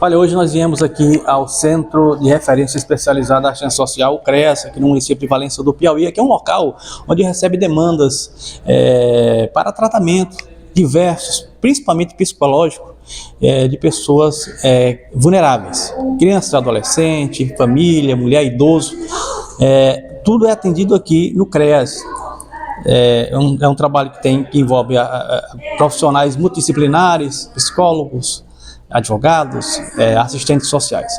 Olha, hoje nós viemos aqui ao Centro de Referência Especializada da Assistência Social, o CREAS, aqui no município de Valença do Piauí, que é um local onde recebe demandas para tratamento diversos, principalmente psicológico, de pessoas vulneráveis, crianças, adolescentes, família, mulher, idoso, tudo é atendido aqui no CREAS. É um trabalho que envolve profissionais multidisciplinares, psicólogos, advogados, assistentes sociais.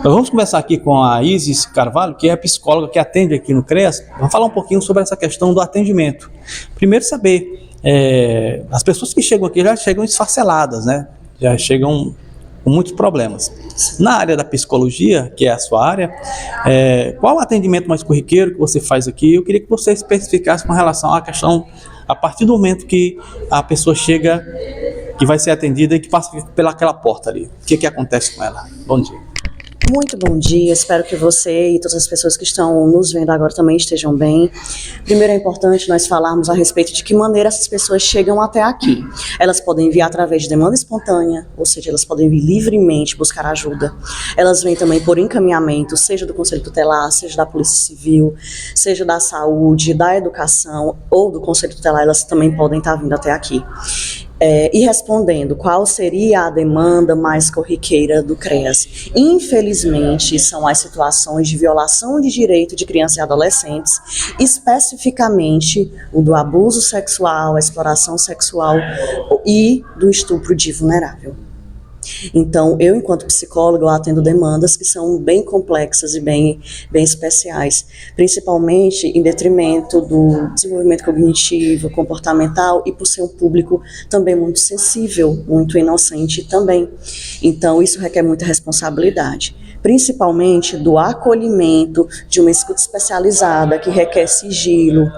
Nós vamos começar aqui com a Isis Carvalho, que é a psicóloga que atende aqui no CREAS. Vamos falar um pouquinho sobre essa questão do atendimento. Primeiro saber, as pessoas que chegam aqui já chegam esfarceladas, né? Já chegam com muitos problemas. Na área da psicologia, que é a sua área, qual o atendimento mais corriqueiro que você faz aqui? Eu queria que você especificasse com relação à questão, a partir do momento que a pessoa chega, que vai ser atendida e que passa pelaquela porta ali. O que acontece com ela? Bom dia. Muito bom dia, espero que você e todas as pessoas que estão nos vendo agora também estejam bem. Primeiro é importante nós falarmos a respeito de que maneira essas pessoas chegam até aqui. Elas podem vir através de demanda espontânea, ou seja, elas podem vir livremente buscar ajuda. Elas vêm também por encaminhamento, seja do Conselho Tutelar, seja da Polícia Civil, seja da Saúde, da Educação ou do Conselho Tutelar, elas também podem estar vindo até aqui. E respondendo qual seria a demanda mais corriqueira do CREAS. Infelizmente, são as situações de violação de direito de crianças e adolescentes, especificamente o do abuso sexual, a exploração sexual e do estupro de vulnerável. Então, eu, enquanto psicóloga, eu atendo demandas que são bem complexas e bem especiais, principalmente em detrimento do desenvolvimento cognitivo, comportamental e por ser um público também muito sensível, muito inocente também. Então, isso requer muita responsabilidade, principalmente do acolhimento de uma escuta especializada que requer sigilo,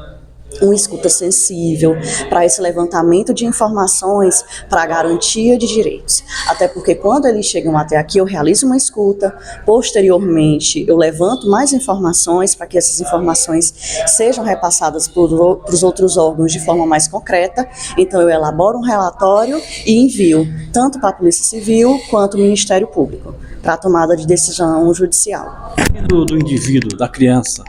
uma escuta sensível, para esse levantamento de informações, para a garantia de direitos. Até porque quando eles chegam até aqui, eu realizo uma escuta, posteriormente eu levanto mais informações para que essas informações sejam repassadas para os outros órgãos de forma mais concreta. Então eu elaboro um relatório e envio tanto para a Polícia Civil quanto o Ministério Público para a tomada de decisão judicial. Do indivíduo, da criança,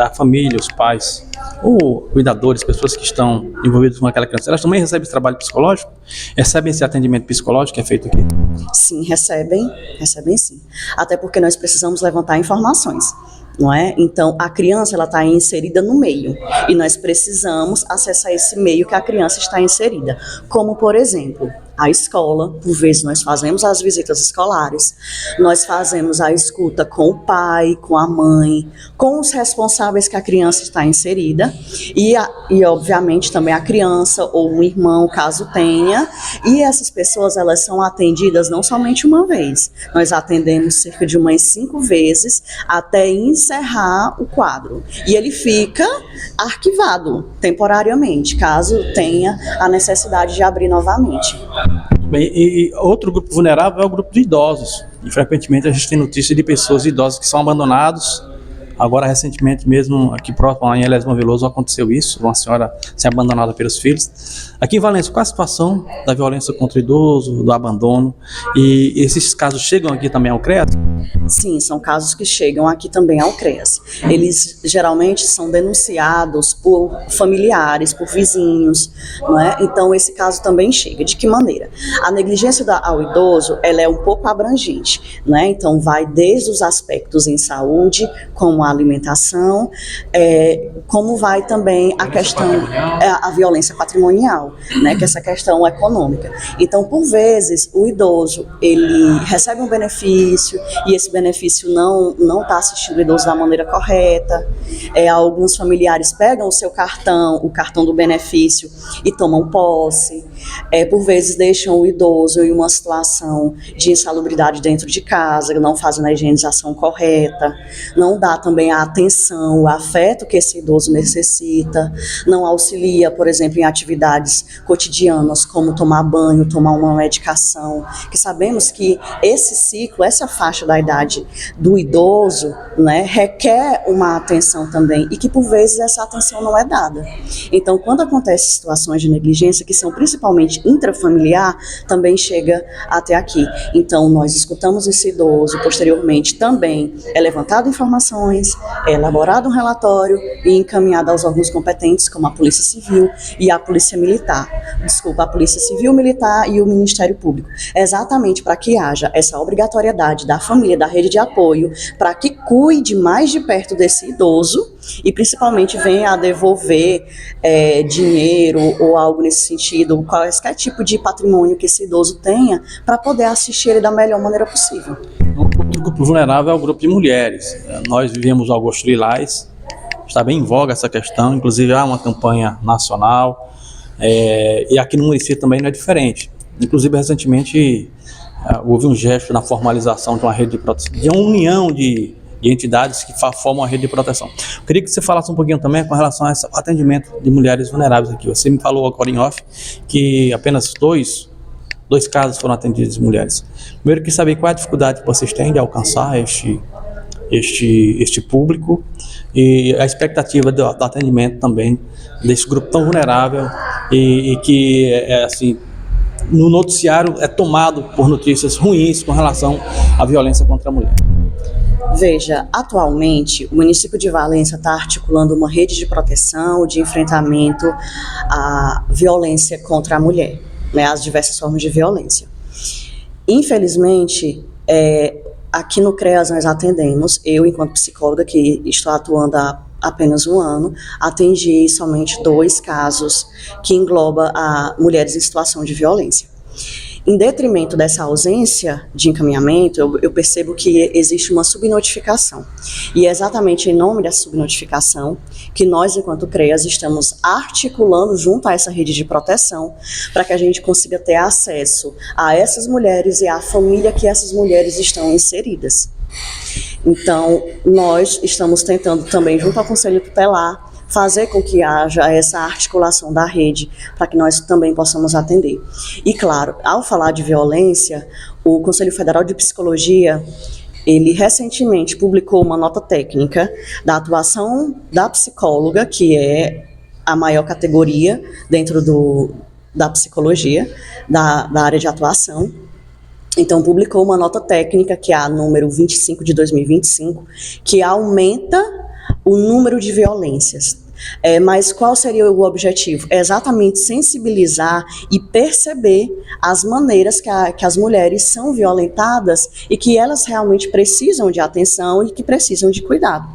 a família, os pais, ou cuidadores, pessoas que estão envolvidas com aquela criança, elas também recebem esse trabalho psicológico? Recebem esse atendimento psicológico que é feito aqui? Sim, recebem sim. Até porque nós precisamos levantar informações, não é? Então, a criança ela está inserida no meio e nós precisamos acessar esse meio que a criança está inserida. Como, por exemplo, a escola, por vezes nós fazemos as visitas escolares, nós fazemos a escuta com o pai, com a mãe, com os responsáveis que a criança está inserida e obviamente também a criança ou um irmão, caso tenha, e essas pessoas elas são atendidas não somente uma vez, nós atendemos cerca de umas 5 vezes até encerrar o quadro e ele fica arquivado temporariamente, caso tenha a necessidade de abrir novamente. Bem, e outro grupo vulnerável é o grupo de idosos. E frequentemente a gente tem notícia de pessoas idosas que são abandonados. Agora, recentemente mesmo, aqui próximo, em Elésimo Veloso, aconteceu isso, uma senhora ser abandonada pelos filhos. Aqui em Valença, qual a situação da violência contra o idoso, do abandono? E esses casos chegam aqui também ao CREAS? Sim, são casos que chegam aqui também ao CREAS. Eles geralmente são denunciados por familiares, por vizinhos, não é? Então esse caso também chega. De que maneira? A negligência ao idoso, ela é um pouco abrangente, não é? Então vai desde os aspectos em saúde, como a alimentação, como vai também a questão, a violência patrimonial, né? Que é essa questão econômica. Então, por vezes, o idoso, ele recebe um benefício e esse benefício não está assistindo o idoso da maneira correta. Alguns familiares pegam o seu cartão, o cartão do benefício e tomam posse. Por vezes deixam o idoso em uma situação de insalubridade dentro de casa, não fazem a higienização correta, não dá também a atenção, o afeto que esse idoso necessita, não auxilia, por exemplo, em atividades cotidianas como tomar banho, tomar uma medicação, que sabemos que esse ciclo, essa faixa da idade do idoso, né, requer uma atenção também e que por vezes essa atenção não é dada. Então, quando acontecem situações de negligência que são principalmente intrafamiliar, também chega até aqui. Então, nós escutamos esse idoso, posteriormente também é levantado informações, é elaborado um relatório e encaminhado aos órgãos competentes, como a Polícia Civil e a Polícia Militar. A Polícia Civil, Militar e o Ministério Público. Exatamente para que haja essa obrigatoriedade da família, da rede de apoio, para que cuide mais de perto desse idoso e principalmente venha a devolver dinheiro ou algo nesse sentido, qualquer tipo de patrimônio que esse idoso tenha, para poder assistir ele da melhor maneira possível. O grupo vulnerável é o grupo de mulheres. Nós vivemos Augusto Lilás, está bem em voga essa questão, inclusive há uma campanha nacional, e aqui no município também não é diferente. Inclusive, recentemente, houve um gesto na formalização de uma rede de proteção, de uma união de entidades que formam a rede de proteção. Eu queria que você falasse um pouquinho também com relação a esse atendimento de mulheres vulneráveis aqui. Você me falou agora em off que apenas dois casos foram atendidos de mulheres. Primeiro, eu queria saber qual é a dificuldade que vocês têm de alcançar este público e a expectativa do atendimento também desse grupo tão vulnerável e que, assim, no noticiário é tomado por notícias ruins com relação à violência contra a mulher. Veja, atualmente o município de Valença está articulando uma rede de proteção, de enfrentamento à violência contra a mulher, né, as diversas formas de violência. Infelizmente, aqui no CREAS nós atendemos, eu enquanto psicóloga que estou atuando há apenas um ano, atendi somente 2 casos que engloba a mulheres em situação de violência. Em detrimento dessa ausência de encaminhamento, eu percebo que existe uma subnotificação. E é exatamente em nome dessa subnotificação que nós, enquanto CREAS, estamos articulando junto a essa rede de proteção para que a gente consiga ter acesso a essas mulheres e à família que essas mulheres estão inseridas. Então, nós estamos tentando também, junto ao Conselho Tutelar, fazer com que haja essa articulação da rede para que nós também possamos atender. E, claro, ao falar de violência, o Conselho Federal de Psicologia, ele recentemente publicou uma nota técnica da atuação da psicóloga, que é a maior categoria dentro da psicologia, da área de atuação. Então, publicou uma nota técnica, que é a número 25 de 2025, que aumenta o número de violências. Mas qual seria o objetivo? É exatamente sensibilizar e perceber as maneiras que as mulheres são violentadas e que elas realmente precisam de atenção e que precisam de cuidado.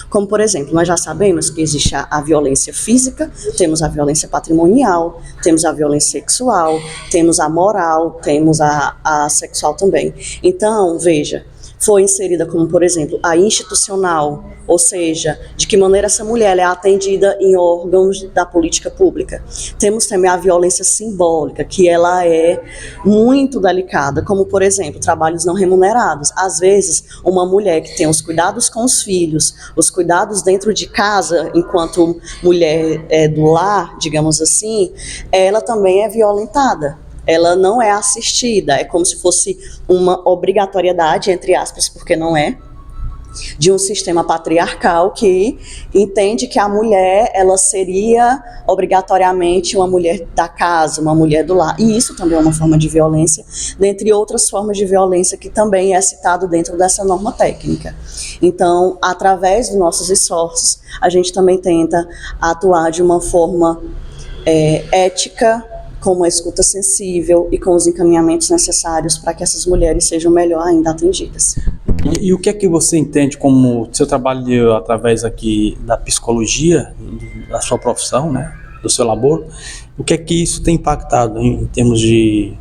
Como, por exemplo, nós já sabemos que existe a violência física, temos a violência patrimonial, temos a violência sexual, temos a moral, temos a sexual também. Então, veja, foi inserida como, por exemplo, a institucional, ou seja, de que maneira essa mulher é atendida em órgãos da política pública. Temos também a violência simbólica, que ela é muito delicada, como, por exemplo, trabalhos não remunerados. Às vezes, uma mulher que tem os cuidados com os filhos, os cuidados dentro de casa, enquanto mulher do lar, digamos assim, ela também é violentada. Ela não é assistida, é como se fosse uma obrigatoriedade, entre aspas, porque não é, de um sistema patriarcal que entende que a mulher, ela seria obrigatoriamente uma mulher da casa, uma mulher do lar. E isso também é uma forma de violência, dentre outras formas de violência que também é citado dentro dessa norma técnica. Então, através dos nossos esforços, a gente também tenta atuar de uma forma ética, com uma escuta sensível e com os encaminhamentos necessários para que essas mulheres sejam melhor ainda atendidas. E o que é que você entende como seu trabalho através aqui da psicologia, da sua profissão, né, do seu labor, o que é que isso tem impactado em termos de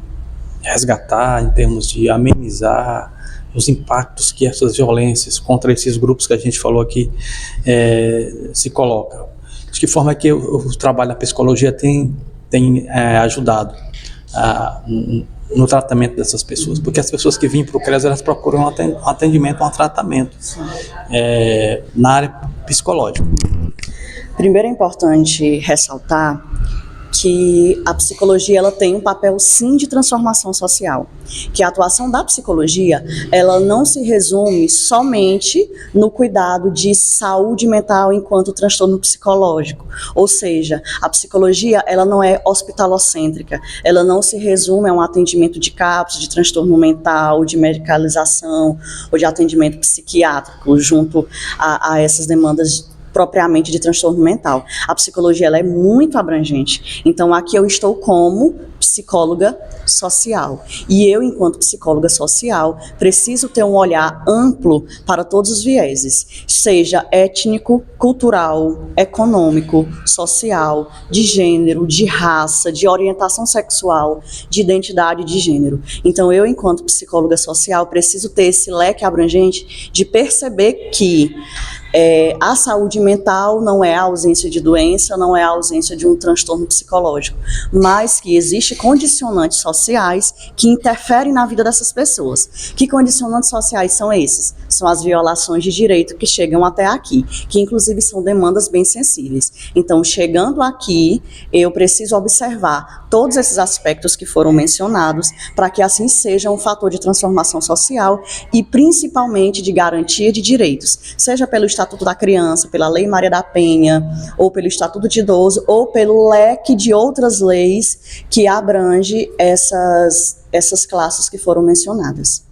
resgatar, em termos de amenizar os impactos que essas violências contra esses grupos que a gente falou aqui se colocam? De que forma é que o trabalho da psicologia tem ajudado no tratamento dessas pessoas? Porque as pessoas que vêm para o CREAS, elas procuram um atendimento, um tratamento na área psicológica. Primeiro é importante ressaltar que a psicologia ela tem um papel sim de transformação social, que a atuação da psicologia ela não se resume somente no cuidado de saúde mental enquanto transtorno psicológico, ou seja, a psicologia ela não é hospitalocêntrica, ela não se resume a um atendimento de CAPS, de transtorno mental, de medicalização ou de atendimento psiquiátrico junto a essas demandas propriamente de transtorno mental. A psicologia ela é muito abrangente. Então aqui eu estou como psicóloga social. E eu, enquanto psicóloga social, preciso ter um olhar amplo para todos os vieses, seja étnico, cultural, econômico, social, de gênero, de raça, de orientação sexual, de identidade de gênero. Então eu, enquanto psicóloga social, preciso ter esse leque abrangente de perceber que a saúde mental não é a ausência de doença, não é a ausência de um transtorno psicológico, mas que existem condicionantes sociais que interferem na vida dessas pessoas. Que condicionantes sociais são esses? São as violações de direito que chegam até aqui, que inclusive são demandas bem sensíveis. Então, chegando aqui, eu preciso observar todos esses aspectos que foram mencionados para que assim seja um fator de transformação social e principalmente de garantia de direitos, seja pelo Estatuto da Criança, pela Lei Maria da Penha, ou pelo Estatuto de Idoso, ou pelo leque de outras leis que abrange essas classes que foram mencionadas.